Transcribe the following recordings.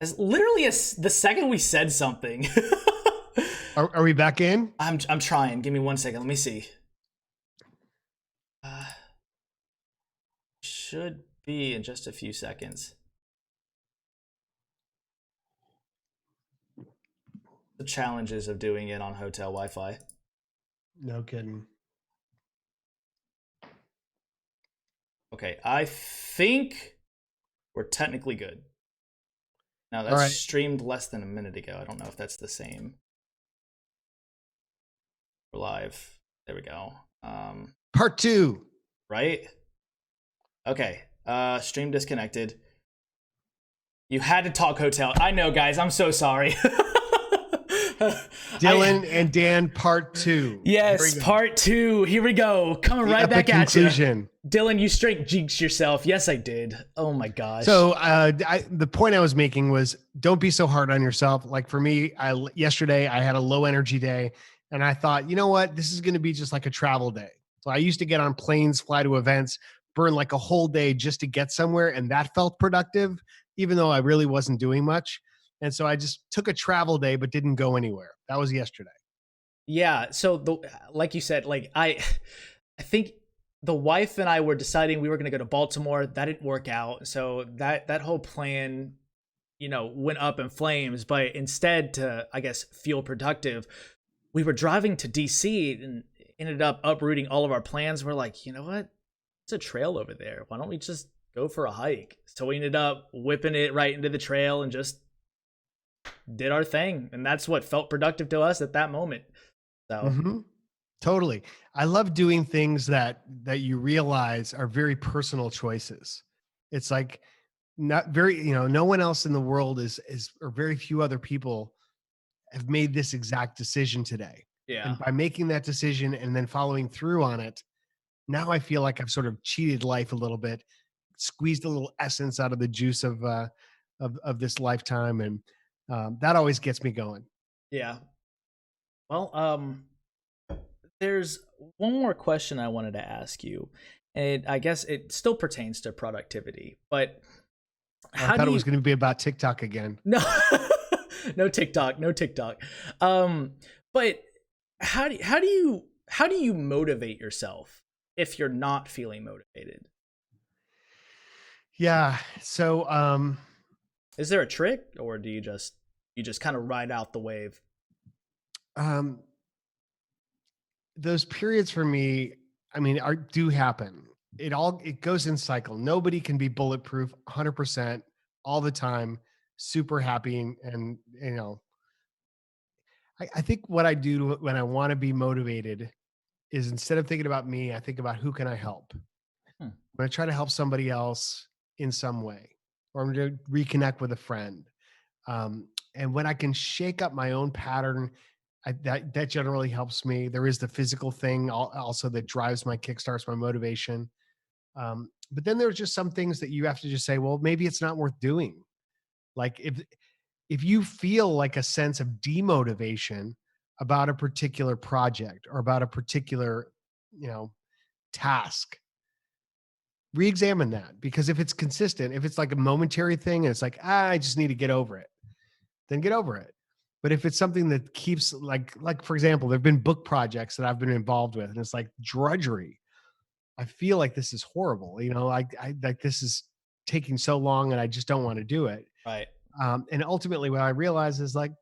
As literally as the second we said something. Are we back in? I'm trying. Give me 1 second. Let me see. Uh, should be in just a few seconds. The challenges of doing it on hotel Wi-Fi. No kidding. Okay, I think we're technically good. Now All that's right. streamed less than a minute ago. I don't know if that's the same. We're live. There we go. Part two. Right? Okay. Stream disconnected. You had to talk hotel. I know, guys. I'm so sorry. Dylan and Dan, part two. Yes, part two. Here we go. Coming right back at you. Conclusion. Dylan, you straight jinxed yourself. Yes, I did. Oh my gosh. So the point I was making was don't be so hard on yourself. Like for me, yesterday I had a low energy day and I thought, you know what? This is going to be just like a travel day. So I used to get on planes, fly to events, burn like a whole day just to get somewhere. And that felt productive, even though I really wasn't doing much. And so I just took a travel day, but didn't go anywhere. That was yesterday. Yeah. So like you said, like I think the wife and I were deciding we were going to go to Baltimore. That didn't work out. So that whole plan, went up in flames. But instead, to I guess feel productive, we were driving to DC and ended up uprooting all of our plans. We're like, you know what? It's a trail over there. Why don't we just go for a hike? So we ended up whipping it right into the trail and just did our thing. And that's what felt productive to us at that moment. So Totally. I love doing things that you realize are very personal choices. It's like not very, no one else in the world is or very few other people have made this exact decision today. yeah. And by making that decision and then following through on it, now I feel like I've sort of cheated life a little bit, squeezed a little essence out of the juice of this lifetime. And that always gets me going. Yeah. Well, there's one more question I wanted to ask you, and I guess it still pertains to productivity. But I thought it was going to be about TikTok again. No, no TikTok, no TikTok. But how do you motivate yourself if you're not feeling motivated? Yeah. So, is there a trick, or do you just kind of ride out the wave? Those periods for me, I mean, do happen. It goes in cycle. Nobody can be bulletproof 100% all the time, super happy. And I think what I do when I want to be motivated is instead of thinking about me, I think about who can I help? Hmm. When I try to help somebody else in some way, or I'm going to reconnect with a friend. And when I can shake up my own pattern, that generally helps me. There is the physical thing also that drives my kickstarts my motivation. But then there's just some things that you have to just say, well, maybe it's not worth doing. Like if you feel like a sense of demotivation about a particular project or about a particular, task, re-examine that. Because if it's consistent, if it's like a momentary thing and it's like, I just need to get over it, then get over it. But if it's something that keeps like for example, there've been book projects that I've been involved with and it's like drudgery. I feel like this is horrible. I like this is taking so long and I just don't want to do it. Right. And ultimately what I realized is like,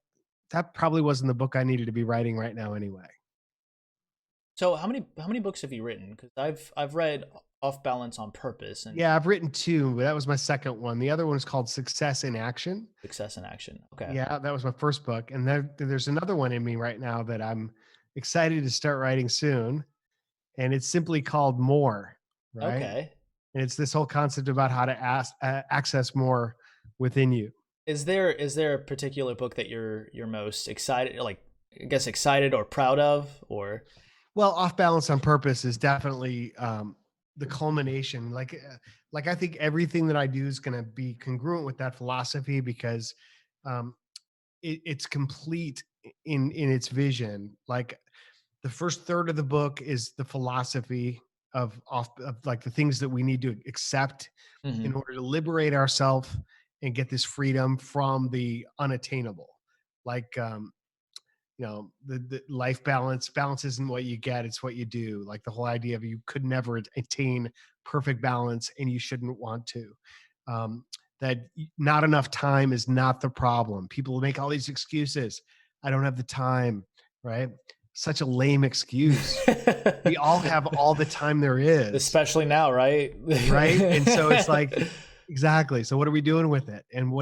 that probably wasn't the book I needed to be writing right now anyway. So how many books have you written? Because I've read Off Balance on Purpose and Yeah, I've written two, but that was my second one. The other one is called Success in Action. Success in Action. Okay. Yeah, that was my first book. And there's another one in me right now that I'm excited to start writing soon. And it's simply called More, right? Okay. And it's this whole concept about how to access more within you. Is there a particular book that you're most excited, like I guess excited or proud of, or? Well, Off Balance on Purpose is definitely the culmination. Like I think everything that I do is going to be congruent with that philosophy because um, it's complete in its vision. Like the first third of the book is the philosophy of like the things that we need to accept in Mhm. order to liberate ourselves and get this freedom from the unattainable. Like, the life balance isn't what you get, it's what you do. Like the whole idea of you could never attain perfect balance and you shouldn't want to. Um, that not enough time is not the problem. People make all these excuses. I don't have the time, right? Such a lame excuse. We all have all the time there is. Especially now, right? Right. And so it's like, exactly. So what are we doing with it? And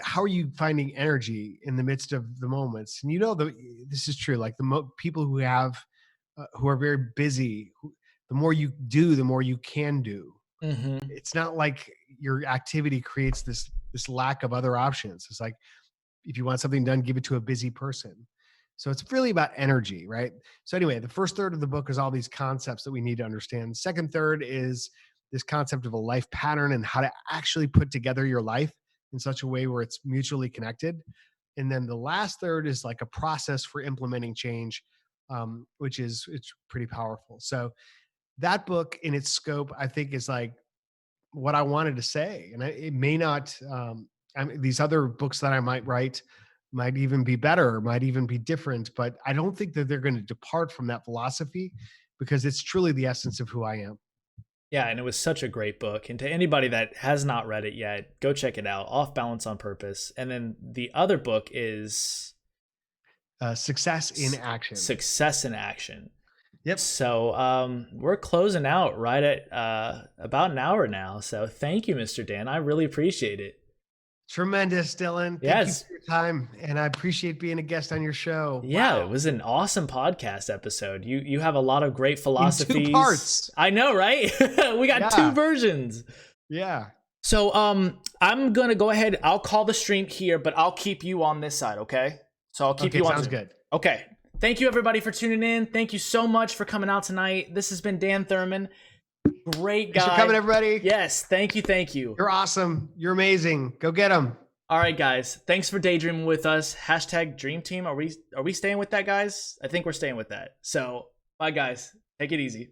how are you finding energy in the midst of the moments? And this is true. Like people who are very busy, the more you do, the more you can do. Mm-hmm. It's not like your activity creates this lack of other options. It's like, if you want something done, give it to a busy person. So it's really about energy, right? So anyway, the first third of the book is all these concepts that we need to understand. The second third is this concept of a life pattern and how to actually put together your life in such a way where it's mutually connected. And then the last third is like a process for implementing change, it's pretty powerful. So that book in its scope, I think, is like what I wanted to say. And it may not, these other books that I might write might even be better, might even be different, but I don't think that they're going to depart from that philosophy because it's truly the essence of who I am. Yeah, and it was such a great book. And to anybody that has not read it yet, go check it out. Off Balance on Purpose. And then the other book is Success in Action. Success in Action. Yep. So we're closing out right at about an hour now. So thank you, Mr. Dan. I really appreciate it. Tremendous, Dylan. Thank you for your time, and I appreciate being a guest on your show. Yeah, wow. It was an awesome podcast episode. You have a lot of great philosophies. In 2 parts. I know, right? We got 2 versions. Yeah. So I'm gonna go ahead. I'll call the stream here, but I'll keep you on this side, okay? So I'll keep you on. Sounds good. Okay. Thank you, everybody, for tuning in. Thank you so much for coming out tonight. This has been Dan Thurmon. Great guy. Thanks for coming, everybody. Yes, thank you. You're awesome. You're amazing. Go get them. All right, guys. Thanks for daydreaming with us. #Dream Team. Are we staying with that, guys? I think we're staying with that. So, bye, guys. Take it easy.